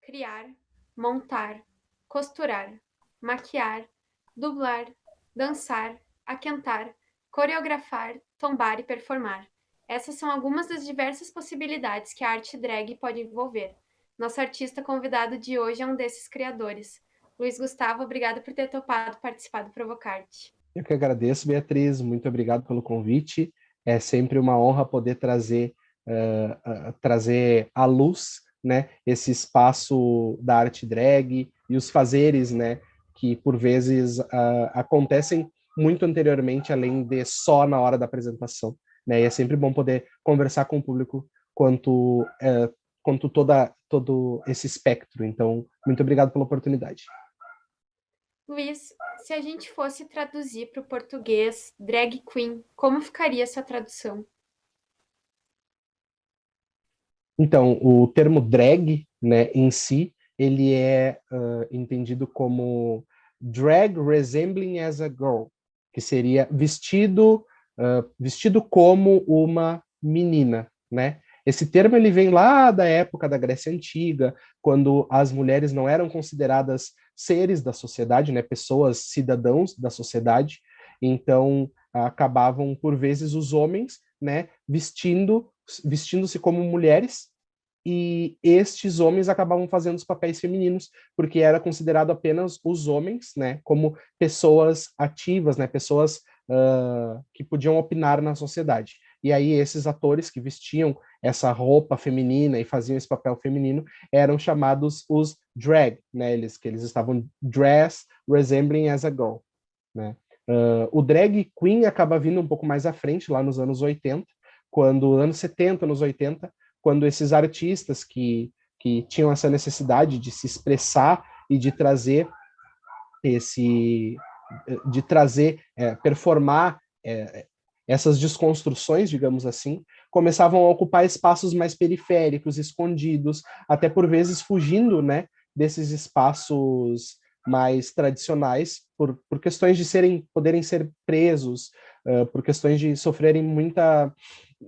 criar, montar, costurar, maquiar, dublar, dançar, aquentar, coreografar, tombar e performar. Essas são algumas das diversas possibilidades que a arte drag pode envolver. Nosso artista convidado de hoje é um desses criadores. Luiz Gustavo, obrigado por ter topado participar do Provocarte. Eu que agradeço, Beatriz, muito obrigado pelo convite. É sempre uma honra poder trazer à luz, né, esse espaço da arte drag e os fazeres, né, que por vezes acontecem muito anteriormente, além de só na hora da apresentação, né, e é sempre bom poder conversar com o público quanto todo esse espectro. Então, muito obrigado pela oportunidade. Luiz, se a gente fosse traduzir para o português drag queen, como ficaria essa tradução? Então, o termo drag, né, em si, ele é entendido como drag resembling as a girl, que seria vestido como uma menina, né? Esse termo ele vem lá da época da Grécia Antiga, quando as mulheres não eram consideradas seres da sociedade, né, pessoas cidadãos da sociedade, então acabavam por vezes os homens, né, vestindo-se como mulheres, e estes homens acabavam fazendo os papéis femininos, porque era considerado apenas os homens, né, como pessoas ativas, né, pessoas que podiam opinar na sociedade. E aí esses atores que vestiam essa roupa feminina e faziam esse papel feminino eram chamados os drag, né, que eles estavam dress resembling as a girl, né. O drag queen acaba vindo um pouco mais à frente, lá nos anos 80, anos 70, anos 80, quando esses artistas que tinham essa necessidade de se expressar e de trazer performar essas desconstruções, digamos assim, começavam a ocupar espaços mais periféricos, escondidos, até por vezes fugindo, né, desses espaços mais tradicionais, por questões de poderem ser presos, por questões de sofrerem muita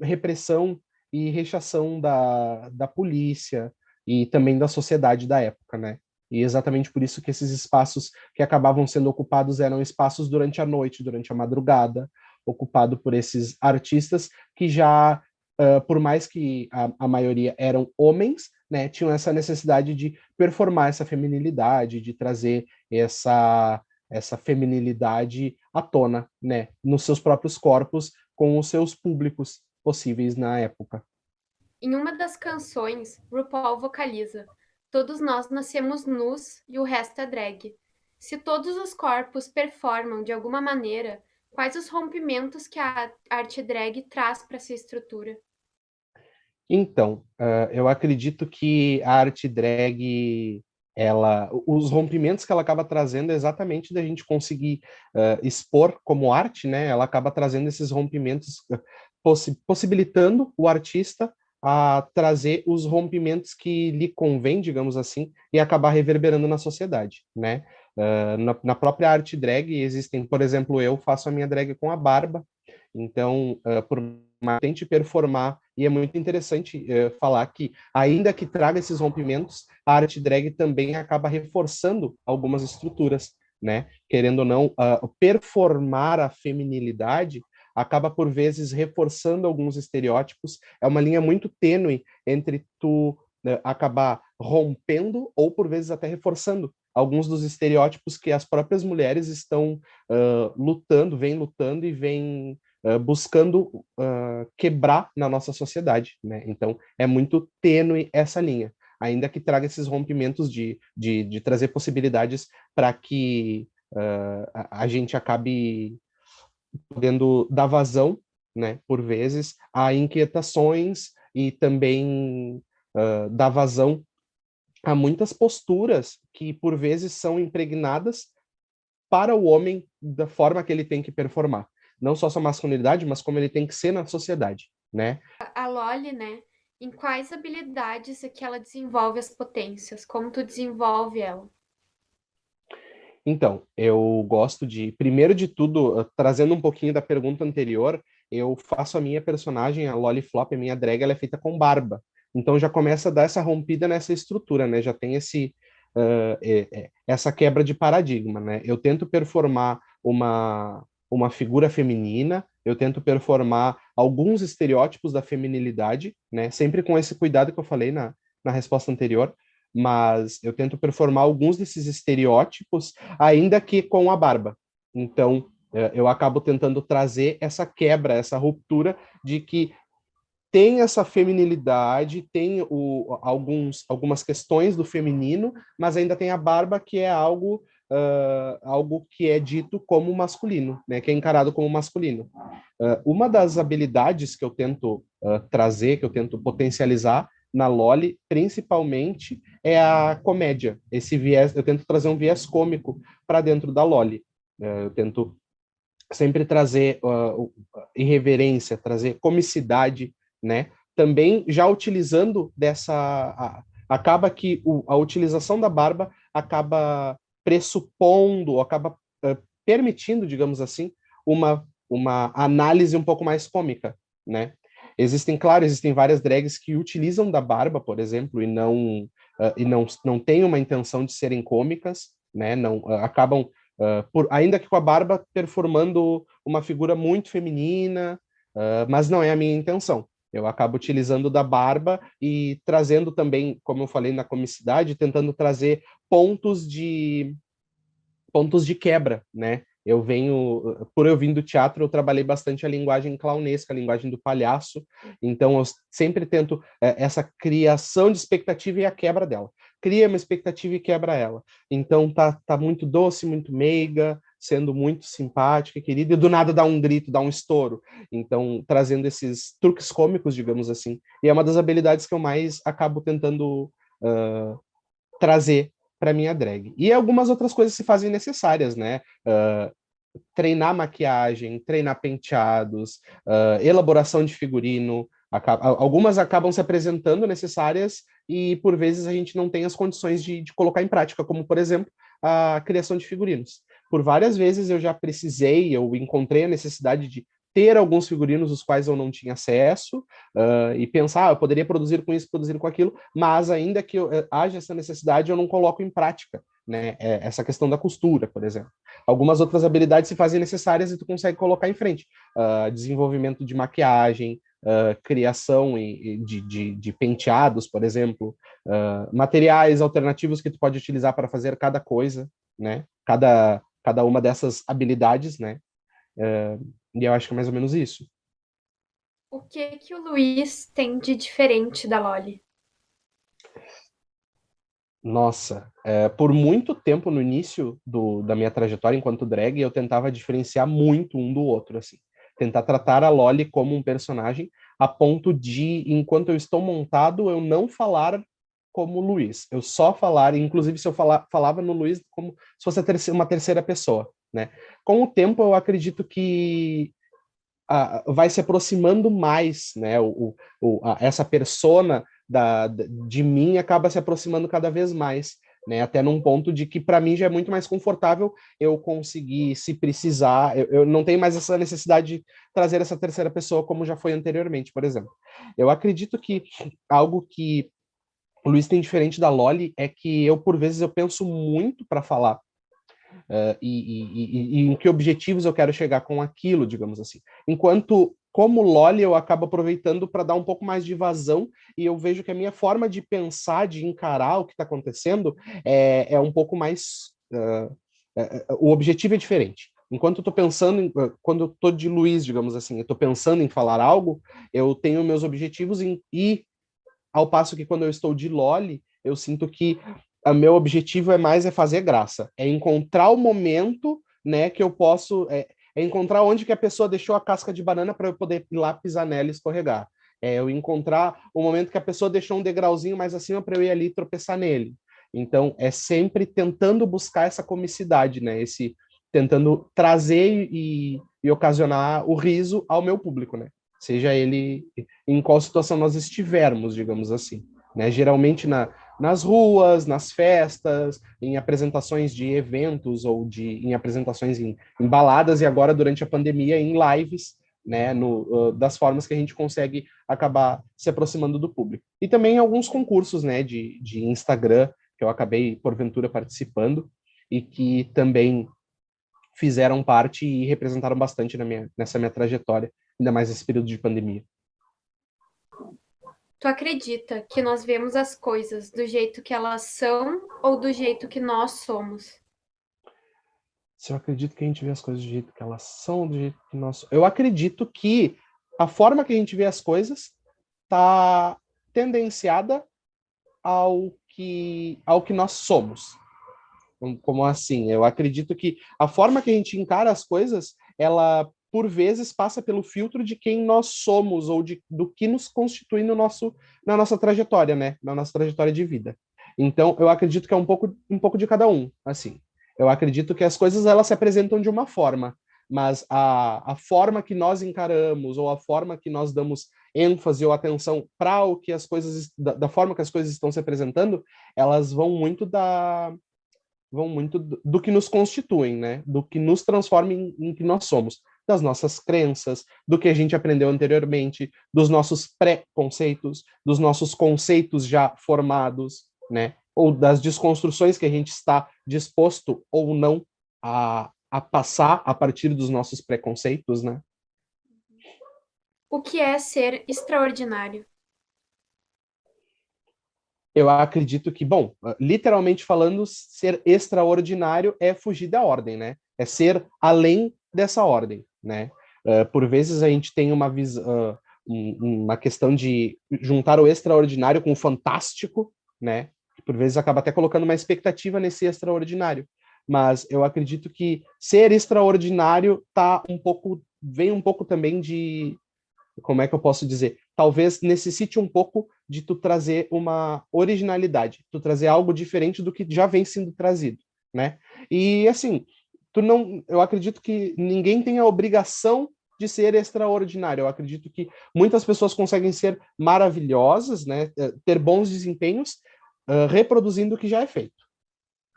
repressão e rechação da polícia e também da sociedade da época, né? E exatamente por isso que esses espaços que acabavam sendo ocupados eram espaços durante a noite, durante a madrugada, ocupado por esses artistas que já, por mais que a maioria eram homens, né, tinham essa necessidade de performar essa feminilidade, de trazer essa feminilidade à tona, né, nos seus próprios corpos, com os seus públicos possíveis na época. Em uma das canções, RuPaul vocaliza: Todos nós nascemos nus e o resto é drag. Se todos os corpos performam de alguma maneira, quais os rompimentos que a arte drag traz para essa estrutura? Então, eu acredito que a arte drag, os rompimentos que ela acaba trazendo é exatamente da gente conseguir expor como arte, né? Ela acaba trazendo esses rompimentos, possibilitando o artista a trazer os rompimentos que lhe convém, digamos assim, e acabar reverberando na sociedade, né? Na própria arte drag existem, por exemplo, eu faço a minha drag com a barba, então, por mais que tente performar, e é muito interessante falar que, ainda que traga esses rompimentos, a arte drag também acaba reforçando algumas estruturas, né? Querendo ou não, performar a feminilidade acaba, por vezes, reforçando alguns estereótipos. É uma linha muito tênue entre tu acabar rompendo ou, por vezes, até reforçando alguns dos estereótipos que as próprias mulheres estão vêm lutando e vêm buscando quebrar na nossa sociedade, né? Então, é muito tênue essa linha, ainda que traga esses rompimentos de trazer possibilidades para que a gente acabe podendo dar vazão, né, por vezes, a inquietações e também dar vazão a muitas posturas que, por vezes, são impregnadas para o homem da forma que ele tem que performar. Não só sua masculinidade, mas como ele tem que ser na sociedade, né? A Loli, né? Em quais habilidades é que ela desenvolve as potências? Como tu desenvolve ela? Então, eu gosto de, primeiro de tudo, trazendo um pouquinho da pergunta anterior, eu faço a minha personagem, a Loli Flop, a minha drag, ela é feita com barba, Então já começa a dar essa rompida nessa estrutura, né? Já tem essa quebra de paradigma, né? Eu tento performar uma figura feminina, eu tento performar alguns estereótipos da feminilidade, né? Sempre com esse cuidado que eu falei na resposta anterior, mas eu tento performar alguns desses estereótipos, ainda que com a barba. Então, eu acabo tentando trazer essa quebra, essa ruptura de que tem essa feminilidade, tem algumas questões do feminino, mas ainda tem a barba, que é algo que é dito como masculino, né? Que é encarado como masculino. Uma das habilidades que eu tento trazer, que eu tento potencializar na Loli, principalmente, é a comédia. Esse viés, eu tento trazer um viés cômico para dentro da Loli. Eu tento sempre trazer irreverência, trazer comicidade, né? Também já utilizando acaba que a utilização da barba acaba pressupondo, acaba permitindo, digamos assim, uma análise um pouco mais cômica, né? Existem várias drags que utilizam da barba, por exemplo, e não têm uma intenção de serem cômicas, né? Não acabam ainda que com a barba performando uma figura muito feminina, mas não é a minha intenção. Eu acabo utilizando da barba e trazendo também, como eu falei na comicidade, tentando trazer pontos de quebra, né? Por eu vir do teatro, eu trabalhei bastante a linguagem clownesca, a linguagem do palhaço, então eu sempre tento essa criação de expectativa e a quebra dela. Cria uma expectativa e quebra ela. Então tá muito doce, muito meiga, sendo muito simpática, querida, e do nada dá um grito, dá um estouro. Então, trazendo esses truques cômicos, digamos assim. E é uma das habilidades que eu mais acabo tentando trazer para minha drag. E algumas outras coisas se fazem necessárias, né? Treinar maquiagem, treinar penteados, elaboração de figurino. Algumas acabam se apresentando necessárias e, por vezes, a gente não tem as condições de colocar em prática, como, por exemplo, a criação de figurinos. Por várias vezes eu já precisei, eu encontrei a necessidade de ter alguns figurinos os quais eu não tinha acesso, e pensar, eu poderia produzir com isso, produzir com aquilo, mas ainda que haja essa necessidade, eu não coloco em prática, né? Essa questão da costura, por exemplo. Algumas outras habilidades se fazem necessárias e tu consegue colocar em frente. Desenvolvimento de maquiagem, criação de penteados, por exemplo, materiais alternativos que tu pode utilizar para fazer cada coisa, né? Cada uma dessas habilidades, né? E eu acho que é mais ou menos isso. O que o Luiz tem de diferente da Loli? Nossa, por muito tempo no início da minha trajetória enquanto drag, eu tentava diferenciar muito um do outro, assim. Tentar tratar a Loli como um personagem a ponto de, enquanto eu estou montado, eu não falar como Luiz. Eu só falar, inclusive se eu falava no Luiz como se fosse uma terceira pessoa, né? Com o tempo, eu acredito que vai se aproximando mais, né? Essa persona de mim acaba se aproximando cada vez mais, né? Até num ponto de que para mim já é muito mais confortável eu conseguir, se precisar, eu não tenho mais essa necessidade de trazer essa terceira pessoa como já foi anteriormente, por exemplo. Eu acredito que algo que o Luiz tem diferente da Loli é que eu, por vezes, eu penso muito para falar e em que objetivos eu quero chegar com aquilo, digamos assim. Enquanto, como Loli, eu acabo aproveitando para dar um pouco mais de vazão e eu vejo que a minha forma de pensar, de encarar o que está acontecendo é um pouco mais... o objetivo é diferente. Enquanto eu estou pensando, quando eu estou de Luiz, digamos assim, eu estou pensando em falar algo, eu tenho meus objetivos ao passo que quando eu estou de Loli, eu sinto que o meu objetivo é fazer graça, é encontrar o momento, né, que eu posso, encontrar onde que a pessoa deixou a casca de banana para eu poder ir lá pisar nela e escorregar. É eu encontrar o momento que a pessoa deixou um degrauzinho mais acima para eu ir ali e tropeçar nele. Então, é sempre tentando buscar essa comicidade, né? Tentando trazer e ocasionar o riso ao meu público, né? Seja ele em qual situação nós estivermos, digamos assim, né? Geralmente nas ruas, nas festas, em apresentações de eventos ou em apresentações em baladas e agora durante a pandemia em lives, né, das formas que a gente consegue acabar se aproximando do público. E também alguns concursos, né, de Instagram, que eu acabei, porventura, participando, e que também fizeram parte e representaram bastante nessa minha trajetória, ainda mais nesse período de pandemia. Tu acredita que nós vemos as coisas do jeito que elas são ou do jeito que nós somos? Se eu acredito que a gente vê as coisas do jeito que elas são, do jeito que nós... Eu acredito que a forma que a gente vê as coisas está tendenciada ao que nós somos. Como assim? Eu acredito que a forma que a gente encara as coisas, ela, por vezes, passa pelo filtro de quem nós somos ou do que nos constitui na nossa trajetória, né? Na nossa trajetória de vida. Então, eu acredito que é um pouco de cada um, assim. Eu acredito que as coisas, elas se apresentam de uma forma, mas a forma que nós encaramos ou a forma que nós damos ênfase ou atenção para o que as coisas, da forma que as coisas estão se apresentando, elas vão muito do que nos constituem, né? Do que nos transforma em que nós somos, das nossas crenças, do que a gente aprendeu anteriormente, dos nossos pré-conceitos, dos nossos conceitos já formados, né? Ou das desconstruções que a gente está disposto ou não a passar a partir dos nossos preconceitos, né? O que é ser extraordinário? Eu acredito que, bom, literalmente falando, ser extraordinário é fugir da ordem, né? É ser além dessa ordem, né? Por vezes a gente tem uma questão de juntar o extraordinário com o fantástico, né? Por vezes acaba até colocando uma expectativa nesse extraordinário. Mas eu acredito que ser extraordinário vem um pouco também de, como é que eu posso dizer? Talvez necessite um pouco de tu trazer uma originalidade, tu trazer algo diferente do que já vem sendo trazido, né? E assim, eu acredito que ninguém tem a obrigação de ser extraordinário. Eu acredito que muitas pessoas conseguem ser maravilhosas, né? Ter bons desempenhos, reproduzindo o que já é feito.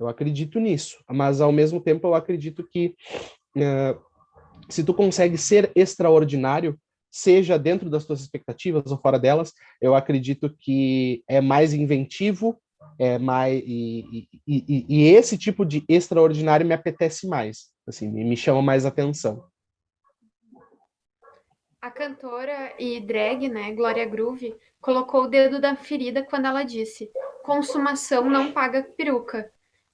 Eu acredito nisso, mas ao mesmo tempo eu acredito que se tu consegue ser extraordinário, seja dentro das tuas expectativas ou fora delas, eu acredito que é mais inventivo, e esse tipo de extraordinário me apetece mais, assim, me chama mais atenção. A cantora e drag, né, Glória Groove, colocou o dedo da ferida quando ela disse: consumação não paga peruca.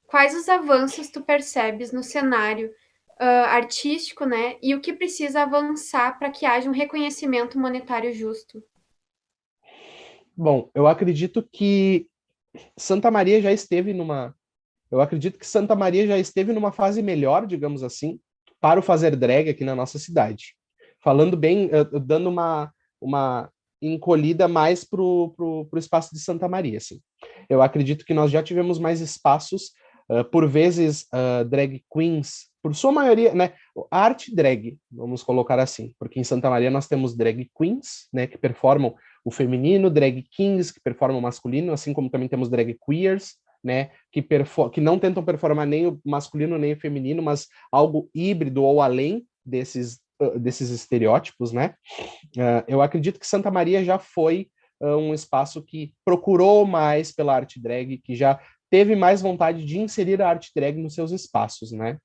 Quais os avanços tu percebes no cenário artístico, né, e o que precisa avançar para que haja um reconhecimento monetário justo? Bom, eu acredito que Santa Maria já esteve numa eu acredito que Santa Maria já esteve numa fase melhor, digamos assim, para o fazer drag aqui na nossa cidade. Falando bem, dando uma encolhida mais pro espaço de Santa Maria, assim. Eu acredito que nós já tivemos mais espaços, por vezes drag queens, por sua maioria, né, arte drag, vamos colocar assim, porque em Santa Maria nós temos drag queens, né, que performam o feminino, drag kings, que performam o masculino, assim como também temos drag queers, né, que não tentam performar nem o masculino nem o feminino, mas algo híbrido ou além desses estereótipos, né? Eu acredito que Santa Maria já foi um espaço que procurou mais pela arte drag, que já teve mais vontade de inserir a arte drag nos seus espaços, né?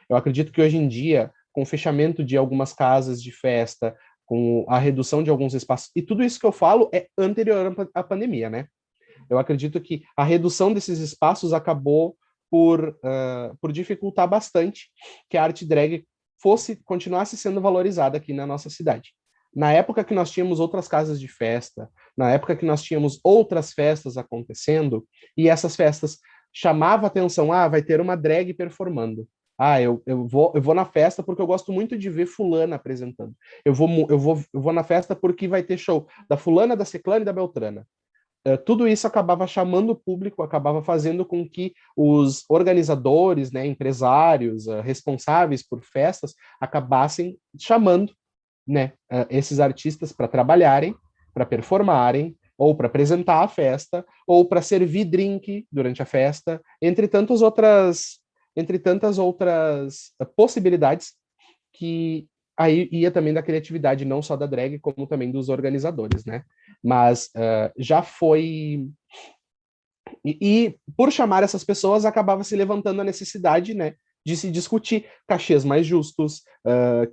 Eu acredito que hoje em dia, com o fechamento de algumas casas de festa, com a redução de alguns espaços, e tudo isso que eu falo é anterior à pandemia, né? Eu acredito que a redução desses espaços acabou por dificultar bastante que a arte drag continuasse sendo valorizada aqui na nossa cidade. Na época que nós tínhamos outras casas de festa, na época que nós tínhamos outras festas acontecendo, e essas festas chamavam atenção, vai ter uma drag performando. Eu vou na festa porque eu gosto muito de ver fulana apresentando. Eu vou na festa porque vai ter show da fulana, da ciclana e da beltrana. Tudo isso acabava chamando o público, acabava fazendo com que os organizadores, né, empresários, responsáveis por festas, acabassem chamando, né, esses artistas para trabalharem, para performarem, ou para apresentar a festa, ou para servir drink durante a festa, entre tantas outras possibilidades que aí ia também da criatividade, não só da drag, como também dos organizadores, né? Mas já foi... por chamar essas pessoas, acabava se levantando a necessidade, né, de se discutir cachês mais justos,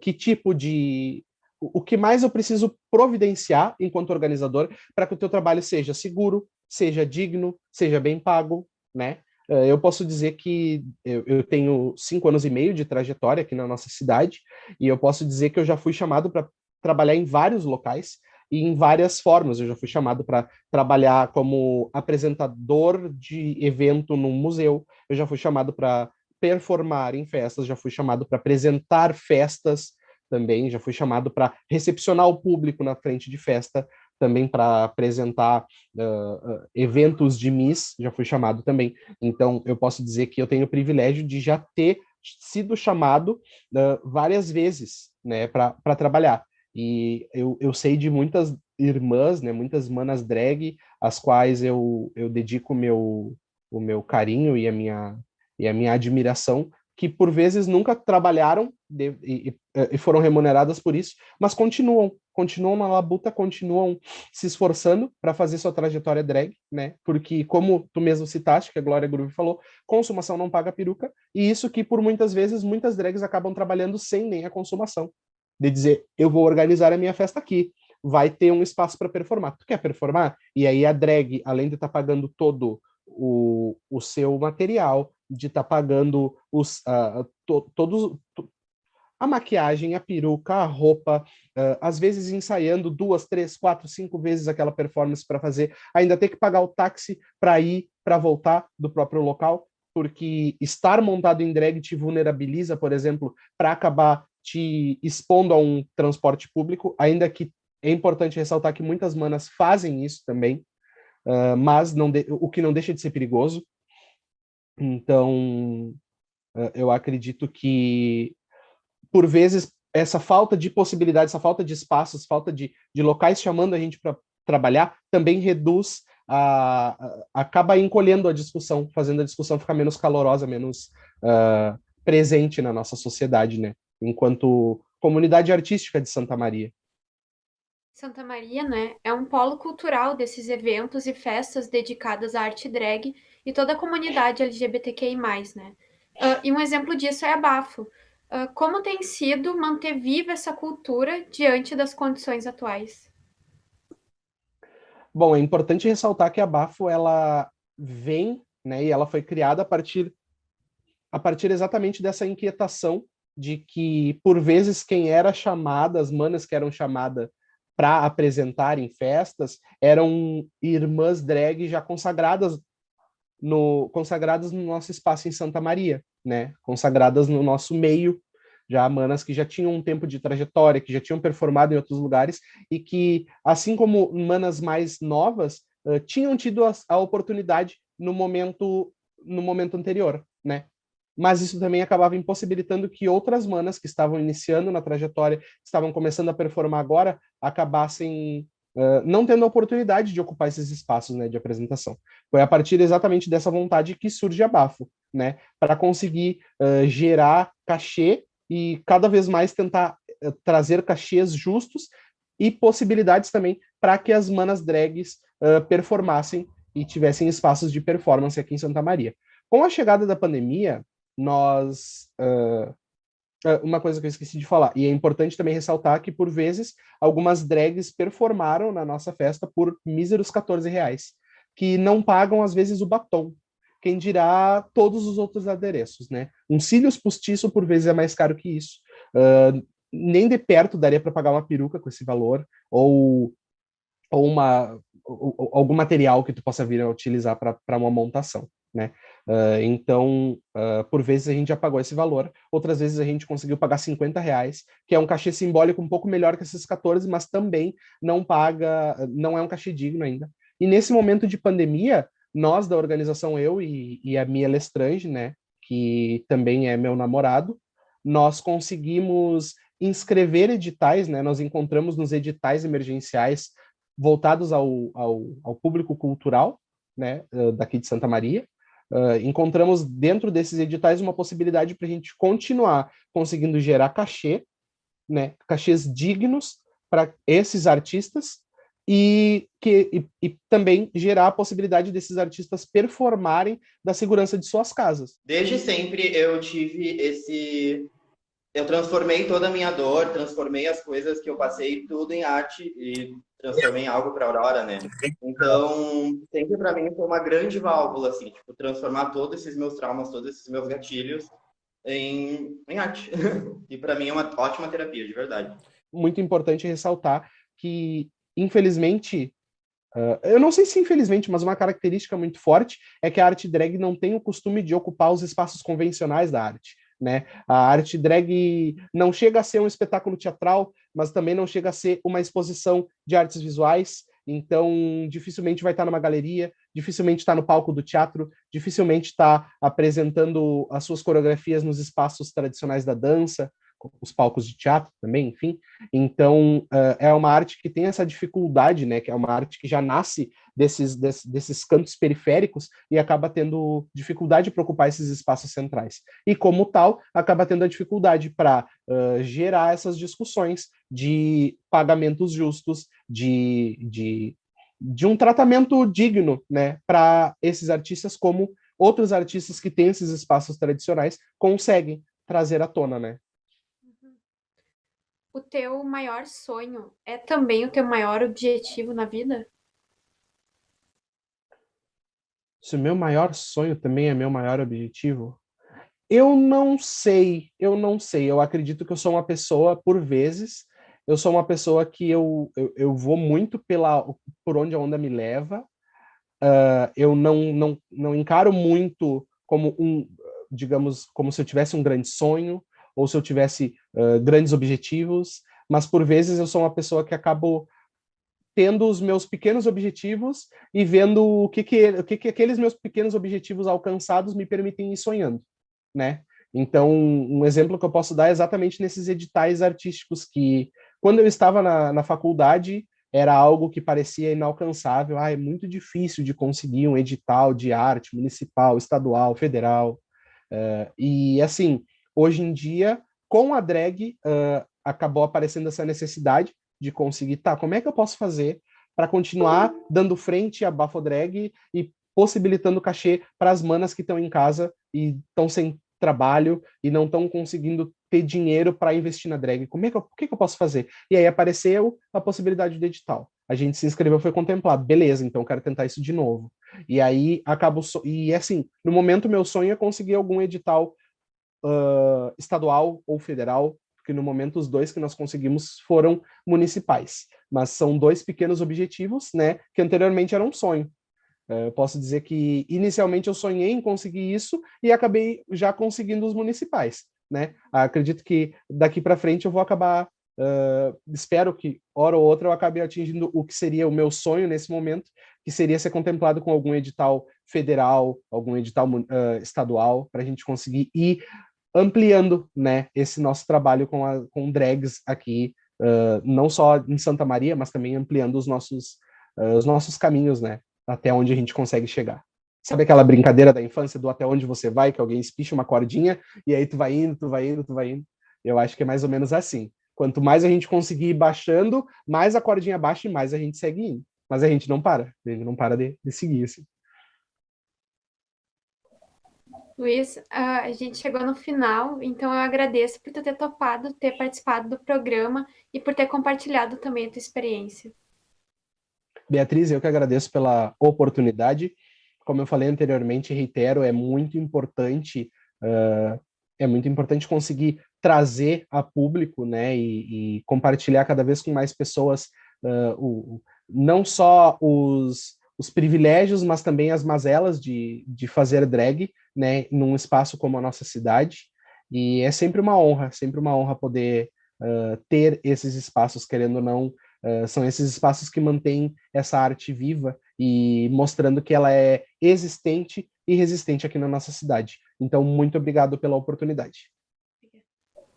que tipo de... O que mais eu preciso providenciar enquanto organizador para que o teu trabalho seja seguro, seja digno, seja bem pago, né? Eu posso dizer que eu tenho 5 anos e meio de trajetória aqui na nossa cidade e eu posso dizer que eu já fui chamado para trabalhar em vários locais e em várias formas. Eu já fui chamado para trabalhar como apresentador de evento num museu, eu já fui chamado para performar em festas, já fui chamado para apresentar festas também, já fui chamado para recepcionar o público na frente de festa, também para apresentar eventos de Miss, já fui chamado também. Então, eu posso dizer que eu tenho o privilégio de já ter sido chamado várias vezes, né, para trabalhar. E eu sei de muitas irmãs, né, muitas manas drag, às quais eu dedico o meu carinho e a minha admiração, que por vezes nunca trabalharam e foram remuneradas por isso, mas continuam na labuta, continuam se esforçando para fazer sua trajetória drag, né? Porque, como tu mesmo citaste, que a Glória Groove falou, consumação não paga peruca, e isso que por muitas vezes muitas drags acabam trabalhando sem nem a consumação. De dizer, eu vou organizar a minha festa aqui, vai ter um espaço para performar. Tu quer performar? E aí a drag, além de estar pagando todo o seu material, de estar pagando todos a maquiagem, a peruca, a roupa, às vezes ensaiando 2, 3, 4, 5 vezes aquela performance para fazer, ainda ter que pagar o táxi para ir, para voltar do próprio local, porque estar montado em drag te vulnerabiliza, por exemplo, para acabar te expondo a um transporte público, ainda que é importante ressaltar que muitas manas fazem isso também, mas o que não deixa de ser perigoso. Então, eu acredito que por vezes, essa falta de possibilidades, essa falta de espaços, falta de locais chamando a gente para trabalhar, também reduz, acaba encolhendo a discussão, fazendo a discussão ficar menos calorosa, menos presente na nossa sociedade, né? Enquanto comunidade artística de Santa Maria. Santa Maria, né, é um polo cultural desses eventos e festas dedicadas à arte drag e toda a comunidade LGBTQI+, né? E um exemplo disso é a Bafo. Como tem sido manter viva essa cultura diante das condições atuais? Bom, é importante ressaltar que a Bafo, ela vem, né, e ela foi criada a partir exatamente dessa inquietação de que, por vezes, quem era chamada, as manas que eram chamadas para apresentar em festas, eram irmãs drag já consagradas no nosso espaço em Santa Maria, né? Consagradas no nosso meio, já manas que já tinham um tempo de trajetória, que já tinham performado em outros lugares e que, assim como manas mais novas, tinham tido a oportunidade no momento anterior, né? Mas isso também acabava impossibilitando que outras manas que estavam iniciando na trajetória, estavam começando a performar agora, acabassem não tendo a oportunidade de ocupar esses espaços, né, de apresentação. Foi a partir exatamente dessa vontade que surge a Bafo, né, para conseguir gerar cachê e cada vez mais tentar trazer cachês justos e possibilidades também para que as manas drags performassem e tivessem espaços de performance aqui em Santa Maria. Com a chegada da pandemia, nós uma coisa que eu esqueci de falar, e é importante também ressaltar que, por vezes, algumas drags performaram na nossa festa por míseros R$ 14, que não pagam, às vezes, o batom. Quem dirá todos os outros adereços, né? Um cílios postiço, por vezes, é mais caro que isso. Nem de perto daria para pagar uma peruca com esse valor, ou algum material que tu possa vir a utilizar para uma montação, né? Então, por vezes a gente já pagou esse valor, outras vezes a gente conseguiu pagar R$ 50, que é um cachê simbólico um pouco melhor que esses 14, mas também não é um cachê digno ainda. E nesse momento de pandemia, nós da organização, eu e a Mia Lestrange, né, que também é meu namorado, nós conseguimos inscrever editais, né, nós encontramos nos editais emergenciais voltados ao público cultural, né, daqui de Santa Maria. Encontramos dentro desses editais uma possibilidade para a gente continuar conseguindo gerar cachê né, cachês dignos para esses artistas e também gerar a possibilidade desses artistas performarem da segurança de suas casas. Desde sempre eu tive esse. Eu transformei toda a minha dor, transformei as coisas que eu passei tudo em arte e transformei em algo para Aurora, né? Então, sempre para mim foi uma grande válvula, assim, tipo, transformar todos esses meus traumas, todos esses meus gatilhos em arte. E para mim é uma ótima terapia, de verdade. Muito importante ressaltar que, infelizmente, eu não sei se infelizmente, mas uma característica muito forte é que a arte drag não tem o costume de ocupar os espaços convencionais da arte. Né? A arte drag não chega a ser um espetáculo teatral, mas também não chega a ser uma exposição de artes visuais. Então, dificilmente vai estar numa galeria, dificilmente está no palco do teatro, dificilmente está apresentando as suas coreografias nos espaços tradicionais da dança, os palcos de teatro também, enfim. Então, é uma arte que tem essa dificuldade, né? Que é uma arte que já nasce desses cantos periféricos e acaba tendo dificuldade para ocupar esses espaços centrais. E, como tal, acaba tendo a dificuldade para gerar essas discussões de pagamentos justos, de um tratamento digno, né? Para esses artistas, como outros artistas que têm esses espaços tradicionais conseguem trazer à tona, né? O teu maior sonho é também o teu maior objetivo na vida? Se o meu maior sonho também é meu maior objetivo, eu não sei, eu não sei. Eu acredito que eu sou uma pessoa, por vezes, eu sou uma pessoa que eu vou muito por onde a onda me leva. Eu não encaro muito como digamos, como se eu tivesse um grande sonho ou se eu tivesse grandes objetivos, mas por vezes eu sou uma pessoa que acabo tendo os meus pequenos objetivos e vendo o que aqueles meus pequenos objetivos alcançados me permitem ir sonhando, né? Então, um exemplo que eu posso dar é exatamente nesses editais artísticos que, quando eu estava na faculdade, era algo que parecia inalcançável. É muito difícil de conseguir um edital de arte municipal, estadual, federal. E, assim, hoje em dia, com a drag, acabou aparecendo essa necessidade de conseguir, tá, como é que eu posso fazer para continuar dando frente a Bafodrag e possibilitando cachê para as manas que estão em casa e estão sem trabalho e não estão conseguindo ter dinheiro para investir na drag. O que eu posso fazer? E aí apareceu a possibilidade do edital. A gente se inscreveu, foi contemplado. Beleza, então eu quero tentar isso de novo. E aí acabo. E assim, no momento, meu sonho é conseguir algum edital estadual ou federal, porque no momento os dois que nós conseguimos foram municipais. Mas são dois pequenos objetivos, né, que anteriormente eram um sonho. Eu posso dizer que inicialmente eu sonhei em conseguir isso e acabei já conseguindo os municipais, né? Acredito que daqui para frente eu vou acabar, espero que hora ou outra eu acabe atingindo o que seria o meu sonho nesse momento, que seria ser contemplado com algum edital federal, algum edital estadual, para a gente conseguir ir ampliando, né, esse nosso trabalho com drags aqui, não só em Santa Maria, mas também ampliando os nossos caminhos, né, até onde a gente consegue chegar. Sabe aquela brincadeira da infância do até onde você vai, que alguém espicha uma cordinha, e aí tu vai indo, tu vai indo, tu vai indo? Eu acho que é mais ou menos assim. Quanto mais a gente conseguir ir baixando, mais a cordinha baixa e mais a gente segue indo. Mas a gente não para de seguir, assim. Luiz, a gente chegou no final, então eu agradeço por tu ter topado, ter participado do programa e por ter compartilhado também a tua experiência. Beatriz, eu que agradeço pela oportunidade. Como eu falei anteriormente, reitero, é muito importante conseguir trazer a público, né, e compartilhar cada vez com mais pessoas não só os privilégios, mas também as mazelas de fazer drag, né, num espaço como a nossa cidade. E é sempre uma honra poder ter esses espaços, querendo ou não, são esses espaços que mantêm essa arte viva e mostrando que ela é existente e resistente aqui na nossa cidade. Então, muito obrigado pela oportunidade.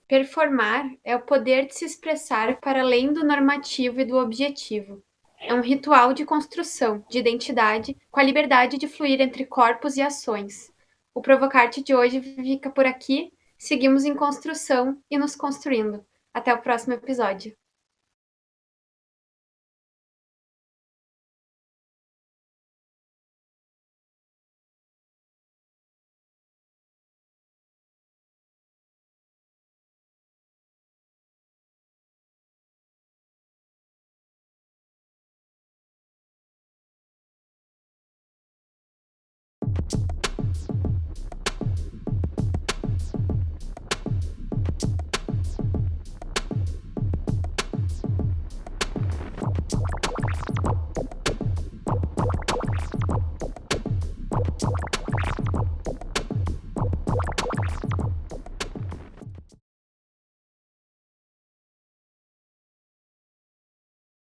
Performar é o poder de se expressar para além do normativo e do objetivo. É um ritual de construção de identidade com a liberdade de fluir entre corpos e ações. O Provocarte de hoje fica por aqui. Seguimos em construção e nos construindo. Até o próximo episódio.